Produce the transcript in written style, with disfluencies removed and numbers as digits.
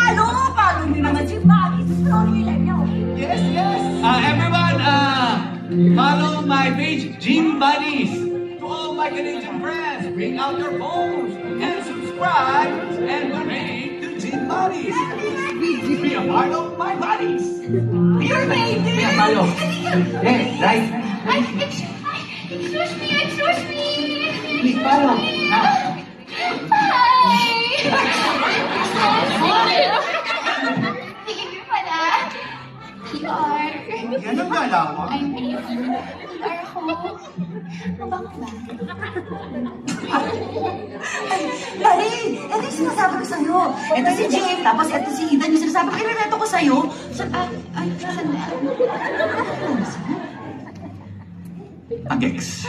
Follow nyo naman si Bobby sa story live niya, okay? Yes, yes. Everyone, follow my page, Gene Buddies. To all my Canadian friends, bring out your phones and subscribe and donate to Gene Buddies. Be a part of my buddies. You're made it! Yeah, follow. Yeah, right. Ay, excuse me! Please follow. Now. Hi! Sige ka pala. PR. Yan ang galawa. I'm PR ko. Mabango ba? Lari, ito yung sinasabi ko sa'yo. Ito si Jane, tapos ito si Ethan. Yung sinasabi ko, irereto ko sa'yo. Agex.